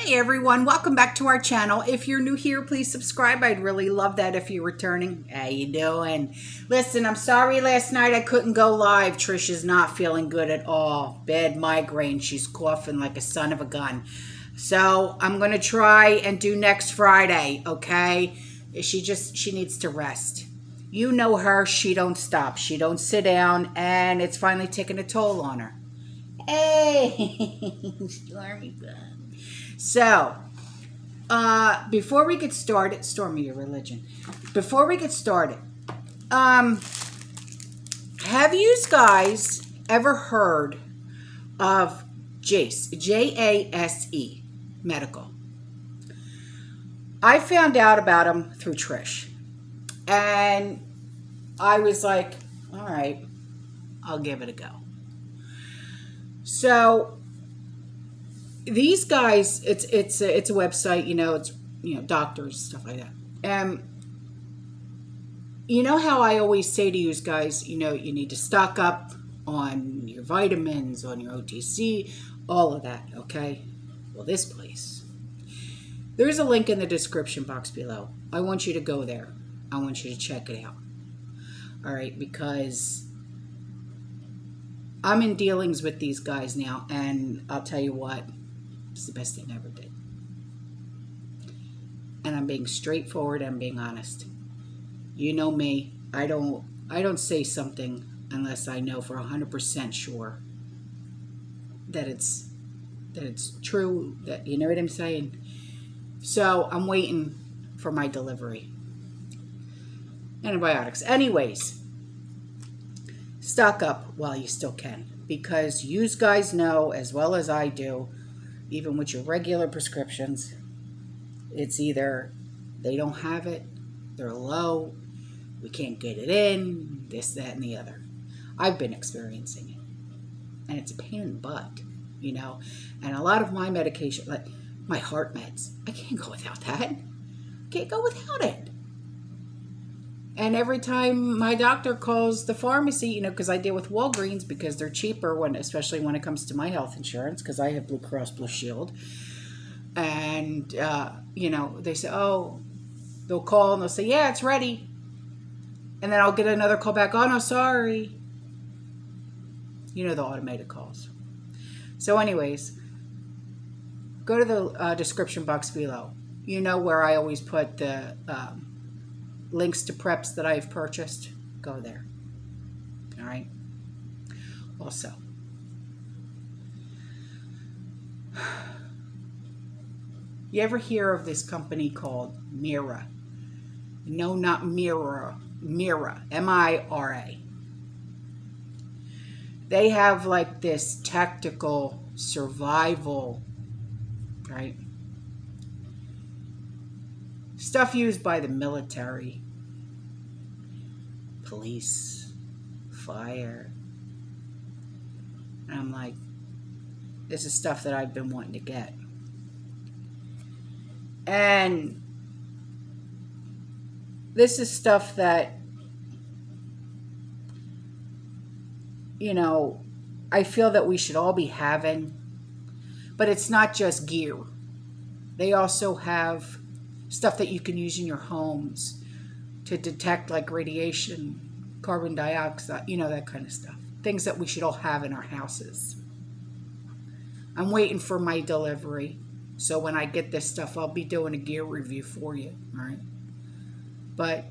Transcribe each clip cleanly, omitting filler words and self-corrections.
Hi everyone, welcome back to our channel. If you're new here, please subscribe. I'd really love that if you're returning. How you doing? Listen, I'm sorry last night I couldn't go live. Trish is not feeling good at all. Bad migraine. She's coughing like a son of a gun. So I'm going to try and do next Friday, okay? She needs to rest. You know her. She don't stop. She don't sit down, and it's finally taking a toll on her. Hey, Stormy bun. So, before we get started, Stormy, your religion. Before we get started, have you guys ever heard of JASE, J-A-S-E, medical? I found out about them through Trish, and I was like, all right, I'll give it a go. So these guys, it's a website, it's doctors, stuff like that. And you know how I always say to you guys, you need to stock up on your vitamins, on your OTC, all of that, okay? Well, this place, there's a link in the description box below. I want you to go there. I want you to check it out. All right, because I'm in dealings with these guys now, and I'll tell you what, it's the best thing I ever did. And I'm being straightforward, I'm being honest. You know me, I don't say something unless I know for 100% sure that it's true, that you know what I'm saying. So I'm waiting for my delivery. Antibiotics. Anyways, stock up while you still can, because you guys know as well as I do, even with your regular prescriptions, it's either they don't have it, they're low, we can't get it in, this, that, and the other. I've been experiencing it, and it's a pain in the butt, and a lot of my medication, like my heart meds, I can't go without that. Can't go without it. And every time my doctor calls the pharmacy, because I deal with Walgreens because they're cheaper, especially when it comes to my health insurance, because I have Blue Cross Blue Shield. And, they say, oh, they'll call and they'll say, yeah, it's ready. And then I'll get another call back, oh, no, sorry. The automated calls. So anyways, go to the description box below. Where I always put the links to preps that I've purchased. Go there. All right. Also, you ever hear of this company called MIRA? No, not MIRA. MIRA. M-I-R-A. They have like this tactical survival, right? Stuff used by the military, police, fire. And I'm like, this is stuff that I've been wanting to get. And this is stuff that, I feel that we should all be having. But it's not just gear. They also have stuff that you can use in your homes to detect like radiation, carbon dioxide, that kind of stuff. Things that we should all have in our houses. I'm waiting for my delivery. So when I get this stuff, I'll be doing a gear review for you, all right? But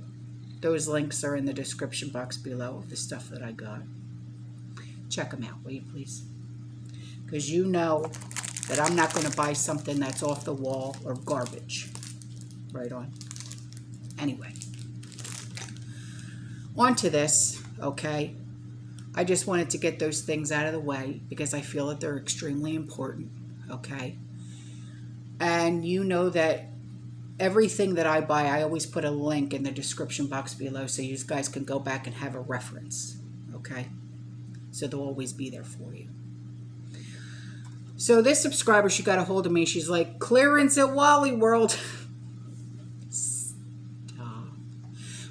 those links are in the description box below of the stuff that I got. Check them out, will you please? Because you know that I'm not going to buy something that's off the wall or garbage. Right on. Anyway, on to this, okay? I just wanted to get those things out of the way because I feel that they're extremely important, okay? And you know that everything that I buy, I always put a link in the description box below so you guys can go back and have a reference, okay? So they'll always be there for you. So this subscriber, she got a hold of me. She's like, clearance at Wally World.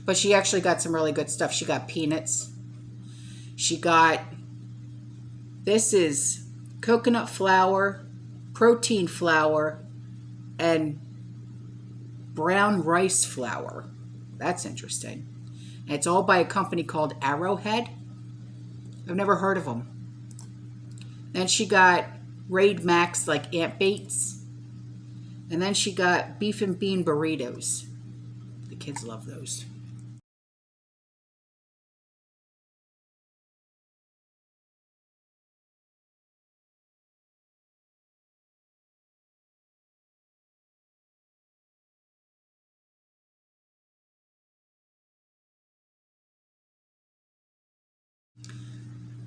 But she actually got some really good stuff. She got peanuts. She got, this is coconut flour, protein flour, and brown rice flour. That's interesting. And it's all by a company called Arrowhead. I've never heard of them. Then she got Raid Max, like ant baits. And then she got beef and bean burritos. The kids love those.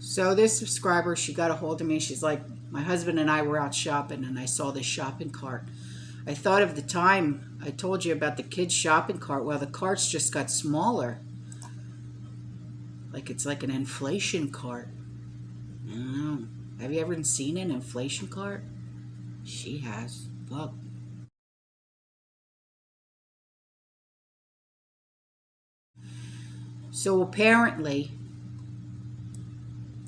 So this subscriber, she got a hold of me. She's like, my husband and I were out shopping and I saw this shopping cart. I thought of the time I told you about the kids' shopping cart. Well, the carts just got smaller. Like it's like an inflation cart. I don't know. Have you ever seen an inflation cart? She has. Look. So apparently,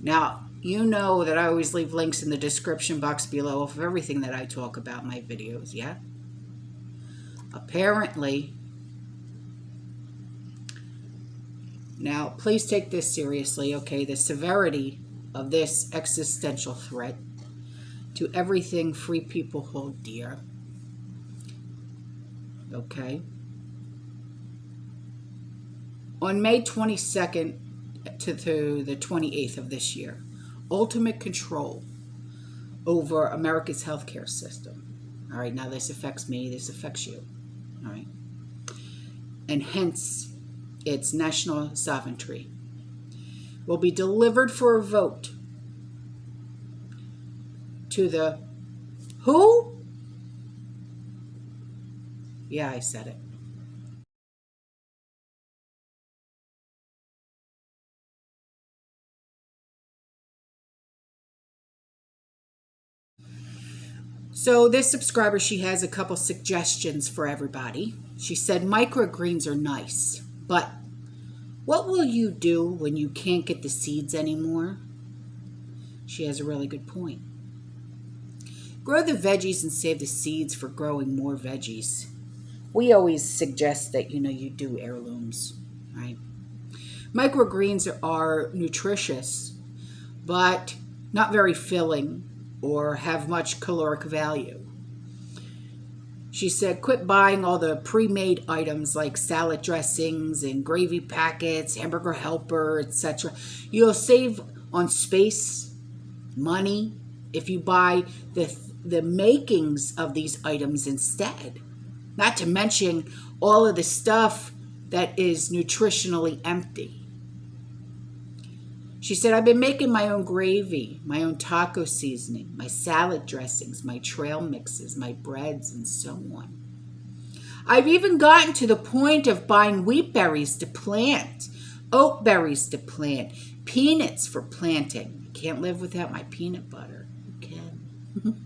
now you know that I always leave links in the description box below of everything that I talk about in my videos, yeah? Apparently, now please take this seriously, okay? The severity of this existential threat to everything free people hold dear, okay? On May 22nd to the 28th of this year, ultimate control over America's healthcare system. All right, now this affects me, this affects you. All right. And hence, its national sovereignty will be delivered for a vote to the who? Yeah, I said it. So this subscriber, she has a couple suggestions for everybody. She said microgreens are nice, but what will you do when you can't get the seeds anymore? She has a really good point. Grow the veggies and save the seeds for growing more veggies. We always suggest that, you do heirlooms, right? Microgreens are nutritious, but not very filling or have much caloric value. She said, quit buying all the pre-made items like salad dressings and gravy packets, hamburger helper, etc. You'll save on space, money, if you buy the makings of these items instead. Not to mention all of the stuff that is nutritionally empty. She said, I've been making my own gravy, my own taco seasoning, my salad dressings, my trail mixes, my breads, and so on. I've even gotten to the point of buying wheat berries to plant, oat berries to plant, peanuts for planting. I can't live without my peanut butter. You can.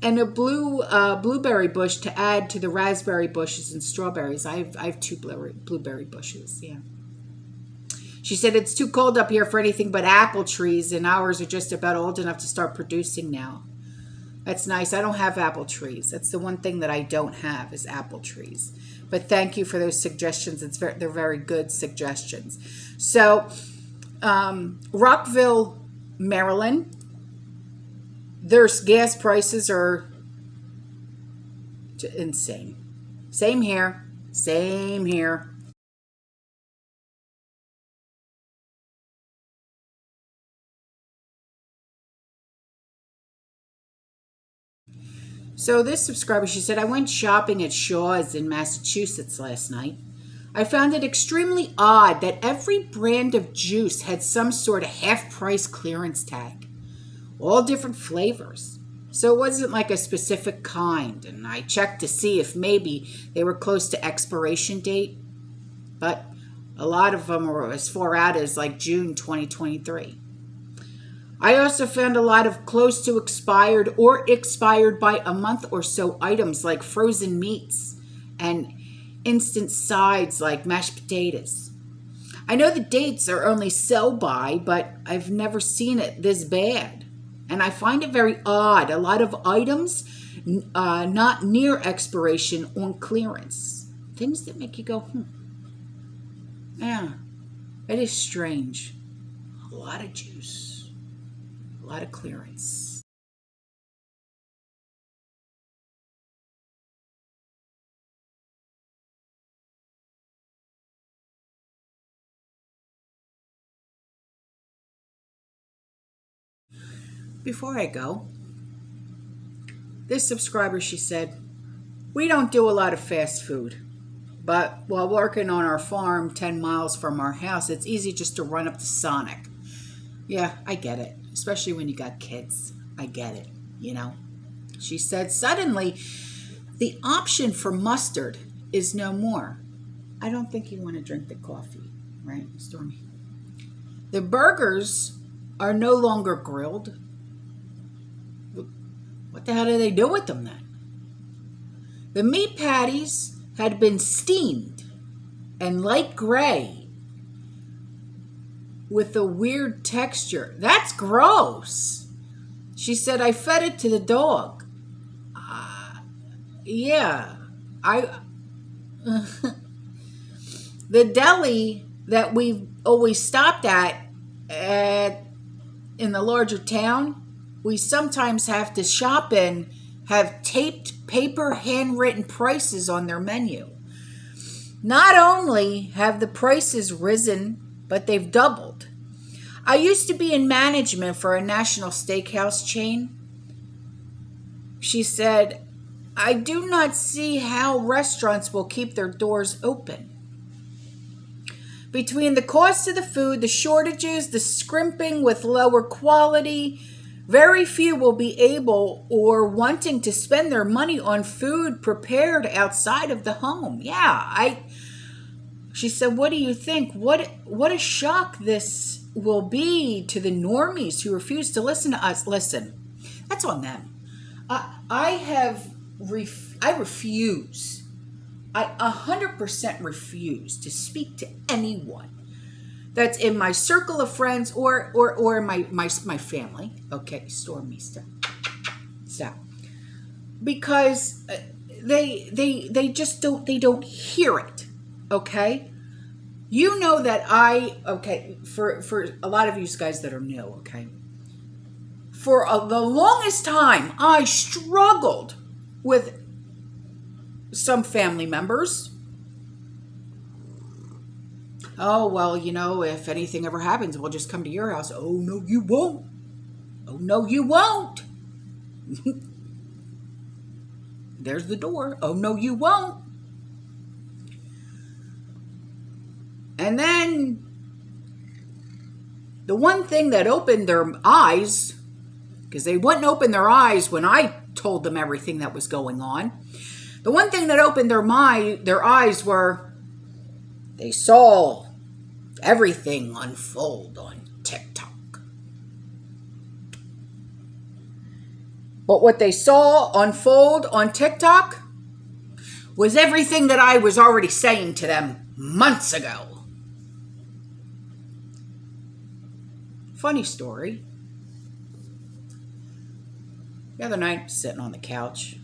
And a blueberry bush to add to the raspberry bushes and strawberries. I have two blueberry bushes, yeah. She said, it's too cold up here for anything but apple trees, and ours are just about old enough to start producing now. That's nice. I don't have apple trees. That's the one thing that I don't have is apple trees. But thank you for those suggestions. They're very good suggestions. So, Rockville, Maryland, their gas prices are insane. Same here. Same here. So this subscriber, she said, I went shopping at Shaw's in Massachusetts last night. I found it extremely odd that every brand of juice had some sort of half-price clearance tag. All different flavors. So it wasn't like a specific kind. And I checked to see if maybe they were close to expiration date. But a lot of them were as far out as like June 2023. I also found a lot of close to expired or expired by a month or so items like frozen meats and instant sides like mashed potatoes. I know the dates are only sell by, but I've never seen it this bad. And I find it very odd. A lot of items not near expiration, on clearance. Things that make you go, yeah, it is strange. A lot of juice, a lot of clearance. Before I go, this subscriber, she said, we don't do a lot of fast food, but while working on our farm 10 miles from our house, it's easy just to run up to Sonic. Yeah, I get it, especially when you got kids. I get it, you know. She said, suddenly, the option for mustard is no more. I don't think you want to drink the coffee, right, Stormy? The burgers are no longer grilled. What the hell do they do with them then? The meat patties had been steamed and light gray with a weird texture. That's gross. She said, I fed it to the dog. Yeah. The deli that we've always stopped at in the larger town, we sometimes have to shop in, have taped paper handwritten prices on their menu. Not only have the prices risen, but they've doubled. I used to be in management for a national steakhouse chain. She said, I do not see how restaurants will keep their doors open. Between the cost of the food, the shortages, the scrimping with lower quality, very few will be able or wanting to spend their money on food prepared outside of the home. Yeah, she said, what do you think? What a shock this will be to the normies who refuse to listen to us. Listen, that's on them. I refuse. I 100% refuse to speak to anyone that's in my circle of friends or my family. Okay, Stormy, stop. Because they just don't hear it. Okay, you know that for a lot of you guys that are new. Okay, for the longest time I struggled with some family members. Oh, well, you know, if anything ever happens, we'll just come to your house. Oh, no, you won't. Oh, no, you won't. There's the door. Oh, no, you won't. And then the one thing that opened their eyes, because they wouldn't open their eyes when I told them everything that was going on. The one thing that opened their eyes were they saw everything unfold on TikTok. But what they saw unfold on TikTok was everything that I was already saying to them months ago. Funny story. The other night, sitting on the couch,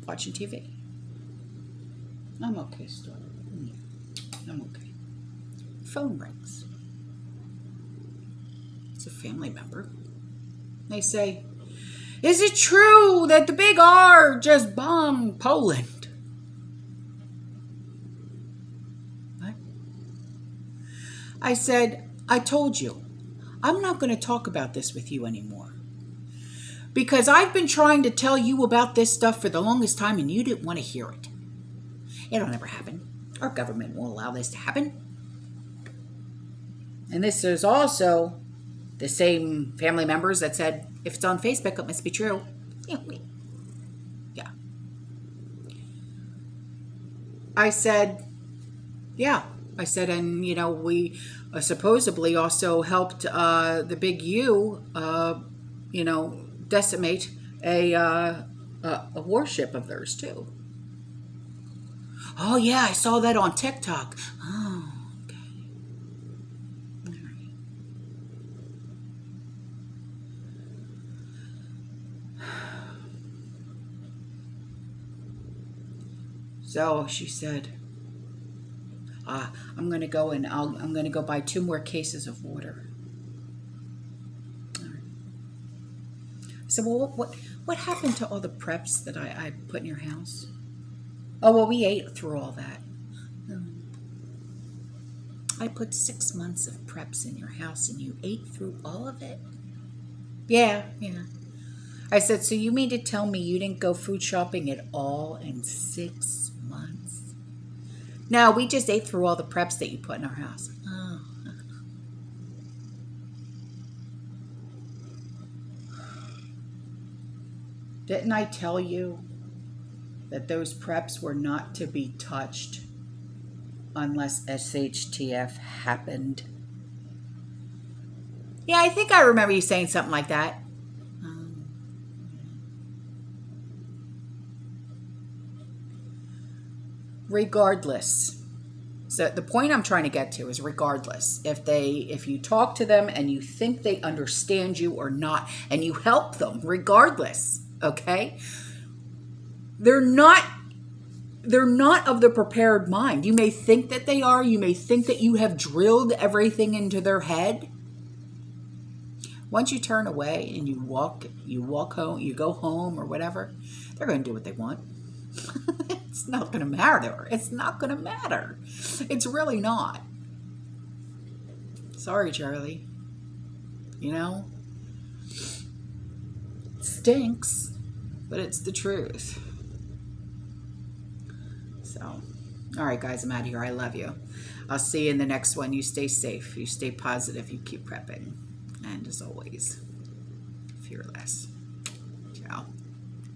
watching TV. I'm okay, Stormy. I'm okay. Phone rings. It's a family member. They say, is it true that the big R just bombed Poland? What? I said, I told you, I'm not going to talk about this with you anymore. Because I've been trying to tell you about this stuff for the longest time and you didn't want to hear it. It'll never happen. Our government won't allow this to happen. And this is also the same family members that said, if it's on Facebook, it must be true. Yeah. I said, yeah. I said, and, you know, we supposedly also helped the big U, you know, decimate a warship of theirs, too. Oh, yeah, I saw that on TikTok. Oh, okay. All right. So she said, I'm going to go and I'm going to go buy 2 more cases of water. I said, well, what happened to all the preps that I put in your house? Oh, well, we ate through all that. I put 6 months of preps in your house and you ate through all of it? Yeah. I said, so you mean to tell me you didn't go food shopping at all in 6 months? No, we just ate through all the preps that you put in our house. Oh. Didn't I tell you that those preps were not to be touched unless SHTF happened? Yeah, I think I remember you saying something like that. Regardless. So the point I'm trying to get to is regardless. If you talk to them and you think they understand you or not, and you help them, regardless, okay? They're not of the prepared mind. You may think that they are. You may think that you have drilled everything into their head. Once you turn away and you walk home, you go home or whatever, they're going to do what they want. It's not going to matter. It's not going to matter. It's really not. Sorry, Charlie. You know? It stinks, but it's the truth. So, all right, guys, I'm out of here. I love you. I'll see you in the next one. You stay safe. You stay positive. You keep prepping. And as always, fearless.